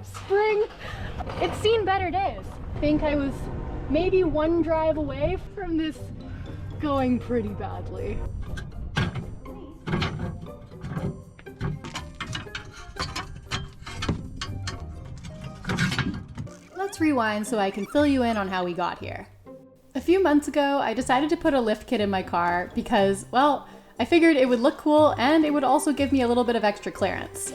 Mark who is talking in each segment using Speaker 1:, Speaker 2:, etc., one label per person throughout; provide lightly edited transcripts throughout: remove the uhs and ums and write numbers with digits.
Speaker 1: spring. It's seen better days. I think I was maybe one drive away from this going pretty badly. Let's rewind so I can fill you in on how we got here. A few months ago, I decided to put a lift kit in my car because, well, I figured it would look cool and it would also give me a little bit of extra clearance.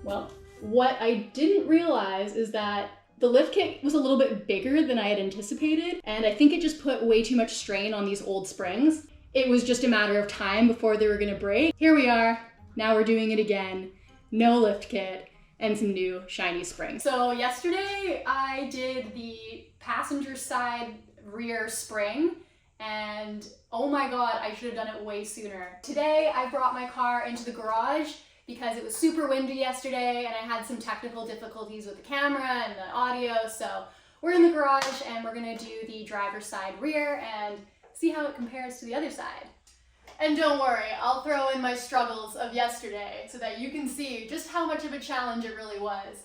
Speaker 1: Well, what I didn't realize is that the lift kit was a little bit bigger than I had anticipated, and I think it just put way too much strain on these old springs. It was just a matter of time before they were gonna break. Here we are, now we're doing it again. No lift kit and some new shiny springs. So yesterday I did the passenger side rear spring, and oh my god, I should have done it way sooner. Today I brought my car into the garage because it was super windy yesterday and I had some technical difficulties with the camera and the audio, so we're in the garage and we're gonna do the driver's side rear and see how it compares to the other side. And don't worry, I'll throw in my struggles of yesterday so that you can see just how much of a challenge it really was.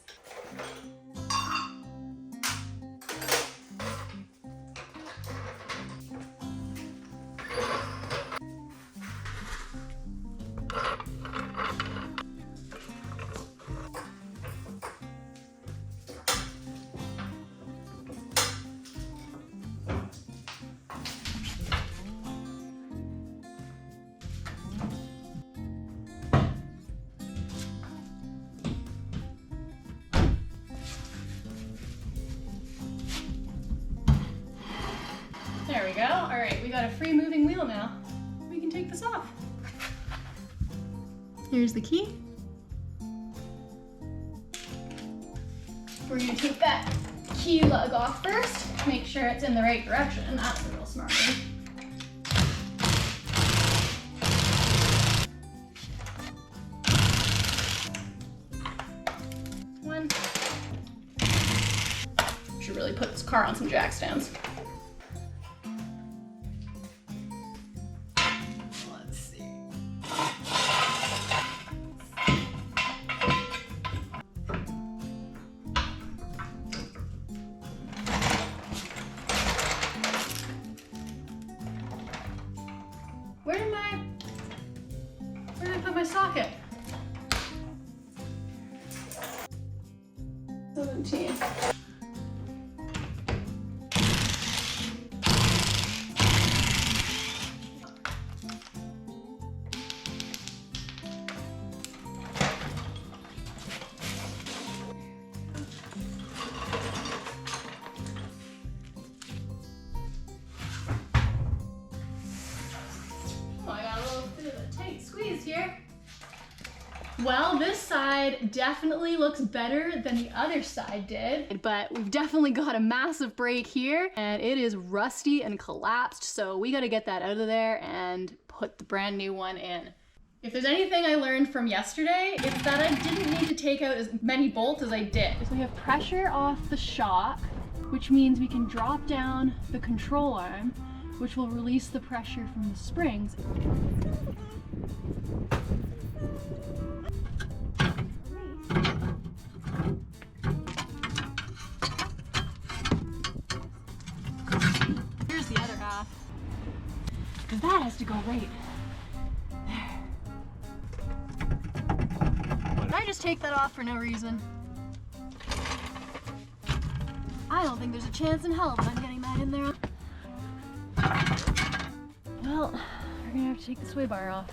Speaker 1: There we go. All right, we got a free moving wheel now. We can take this off. Here's the key. We're gonna take that key lug off first. Make sure it's in the right direction. That's a real smart move. One. Should really put this car on some jack stands. Where did I put my socket? 17. Here. Well, this side definitely looks better than the other side did, but we've definitely got a massive break here and it is rusty and collapsed, so we got to get that out of there and put the brand new one in. If there's anything I learned from yesterday, it's that I didn't need to take out as many bolts as I did. So we have pressure off the shock, which means we can drop down the control arm, which will release the pressure from the springs. Here's the other half, because that has to go right there. Did I just take that off for no reason? I don't think there's a chance in hell of I'm getting that in there. Well, we're gonna have to take the sway bar off.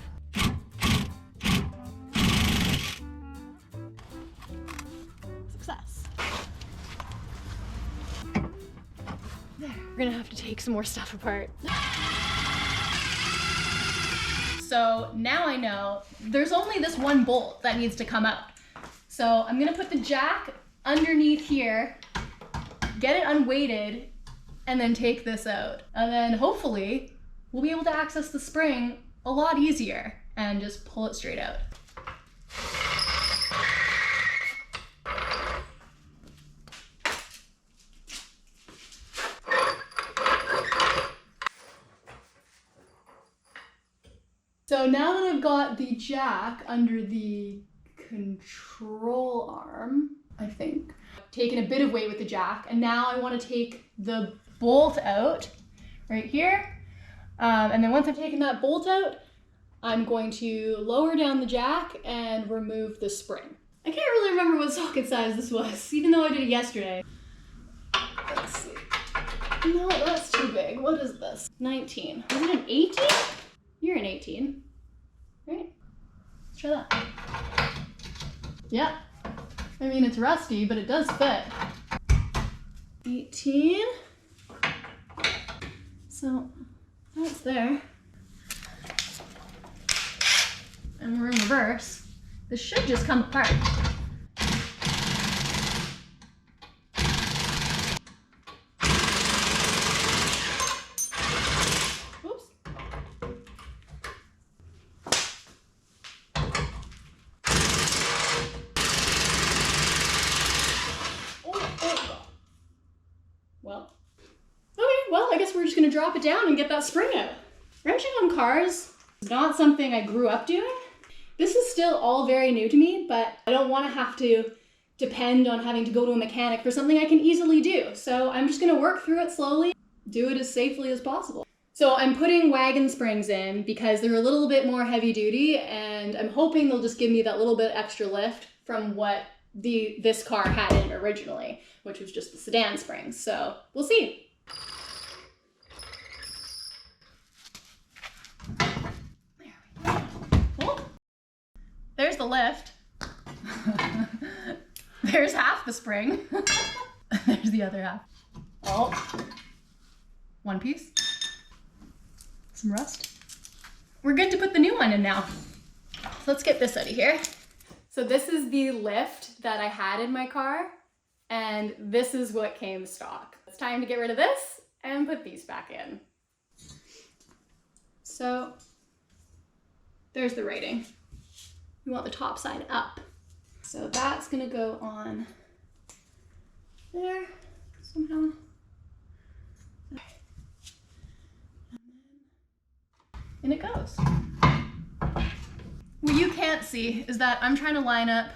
Speaker 1: Success. There, we're gonna have to take some more stuff apart. So now I know there's only this one bolt that needs to come out. So I'm gonna put the jack underneath here, get it unweighted, and then take this out. And then hopefully we'll be able to access the spring a lot easier and just pull it straight out. So now that I've got the jack under the control arm, I think. Taken a bit of weight with the jack, and now I want to take the bolt out right here. And then once I've taken that bolt out, I'm going to lower down the jack and remove the spring. I can't really remember what socket size this was, even though I did it yesterday. Let's see. No, that's too big. What is this? 19. Is it an 18? You're an 18, right? Let's try that. Yeah. I mean, it's rusty, but it does fit. 18. So that's there. And we're in reverse. This should just come apart. Oops. Well. Okay, well, I guess we're just gonna drop it down and get that spring out. Wrenching on cars is not something I grew up doing. This is still all very new to me, but I don't want to have to depend on having to go to a mechanic for something I can easily do. So I'm just going to work through it slowly, do it as safely as possible. So I'm putting wagon springs in because they're a little bit more heavy duty, and I'm hoping they'll just give me that little bit extra lift from what this car had in it originally, which was just the sedan springs. So we'll see. There's the lift. There's half the spring. There's the other half. Oh, one piece. Some rust. We're good to put the new one in now. Let's get this out of here. So this is the lift that I had in my car, and this is what came stock. It's time to get rid of this and put these back in. So there's the rating. We want the top side up. So that's gonna go on there somehow. And it goes. What you can't see is that I'm trying to line up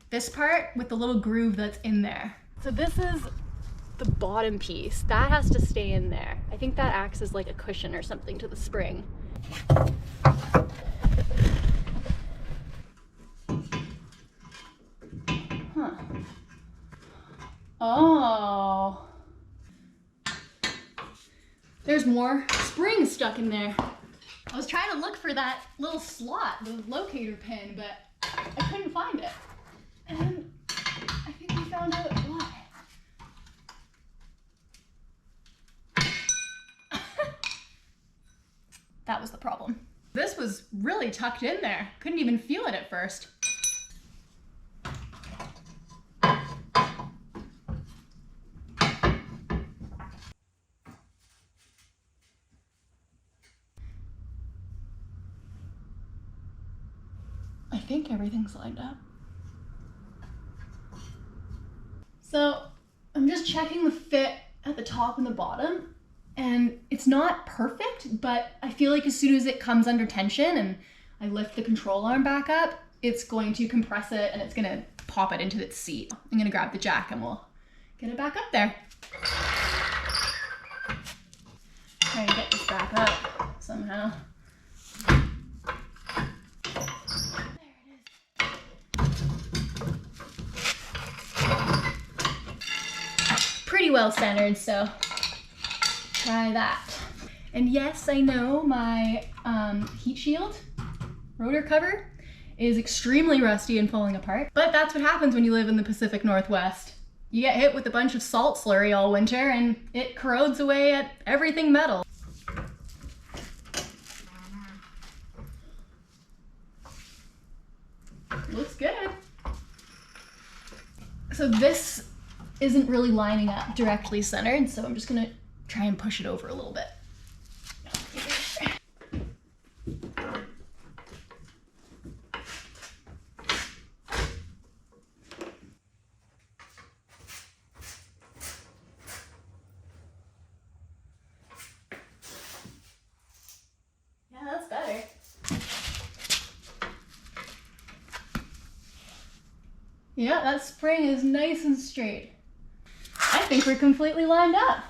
Speaker 1: this part with the little groove that's in there. So this is the bottom piece. That has to stay in there. I think that acts as like a cushion or something to the spring. Huh. Oh. There's more springs stuck in there. I was trying to look for that little slot, the locator pin, but I couldn't find it. And I think we found out why. That was the problem. This was really tucked in there. Couldn't even feel it at first. I think everything's lined up. So I'm just checking the fit at the top and the bottom, and it's not perfect, but I feel like as soon as it comes under tension and I lift the control arm back up, it's going to compress it and it's gonna pop it into its seat. I'm gonna grab the jack and we'll get it back up there. Try to get this back up somehow. Pretty well centered, so try that. And yes, I know my heat shield rotor cover is extremely rusty and falling apart, but that's what happens when you live in the Pacific Northwest. You get hit with a bunch of salt slurry all winter and it corrodes away at everything metal. Looks good. So this isn't really lining up directly centered, so I'm just gonna try and push it over a little bit. Yeah, that's better. Yeah, that spring is nice and straight. I think we're completely lined up.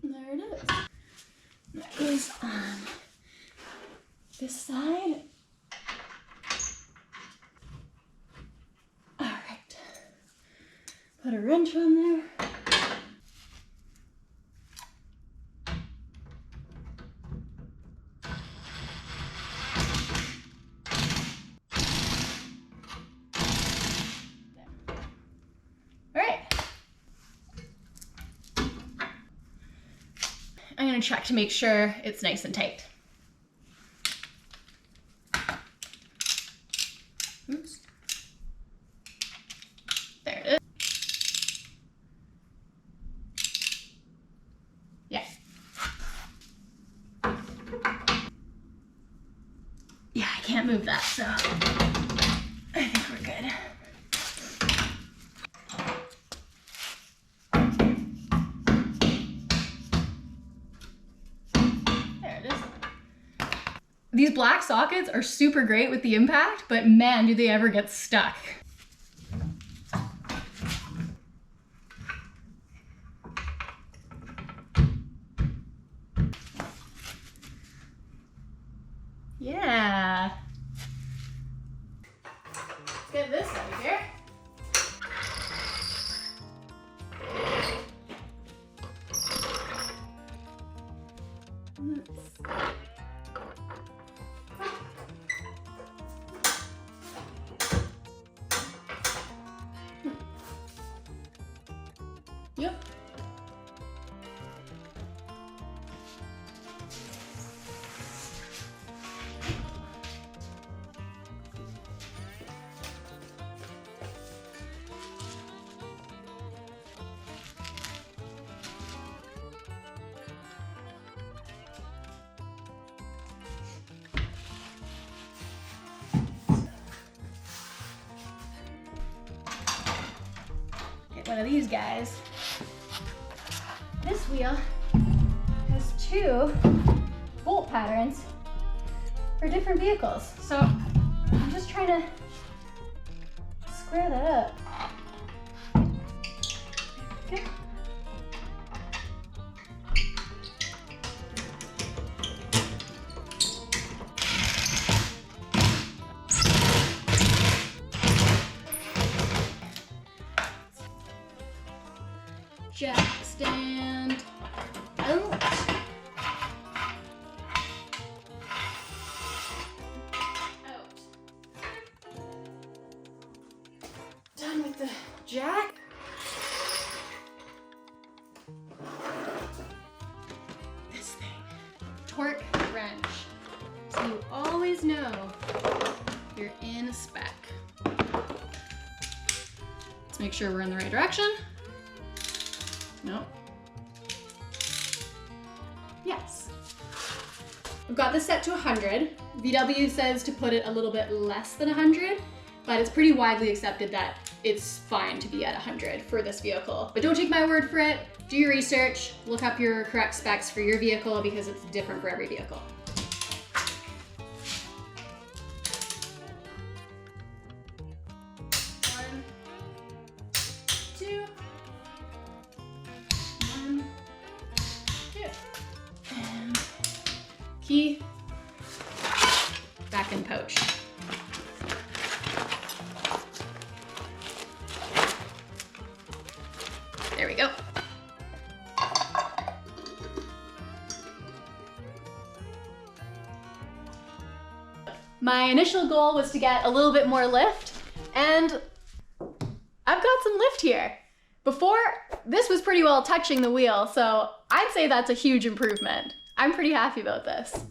Speaker 1: There it is. That goes on this side. All right. Put a wrench on there. I'm gonna check to make sure it's nice and tight. Oops. There it is. Yeah. Yeah, I can't move that, so I think we're good. These black sockets are super great with the impact, but man, do they ever get stuck. Yeah. Let's get this out of here. Yep. Get one of these guys. This wheel has 2 bolt patterns for different vehicles. So I'm just trying to square that up. Okay. Jack stand out. Done with the jack. This thing. Torque wrench. So you always know you're in spec. Let's make sure we're in the right direction. Nope. Yes. We've got this set to 100. VW says to put it a little bit less than 100, but it's pretty widely accepted that it's fine to be at 100 for this vehicle. But don't take my word for it. Do your research, look up your correct specs for your vehicle because it's different for every vehicle. Key back in pouch. There we go. My initial goal was to get a little bit more lift, and I've got some lift here. Before, this was pretty well touching the wheel, so I'd say that's a huge improvement. I'm pretty happy about this.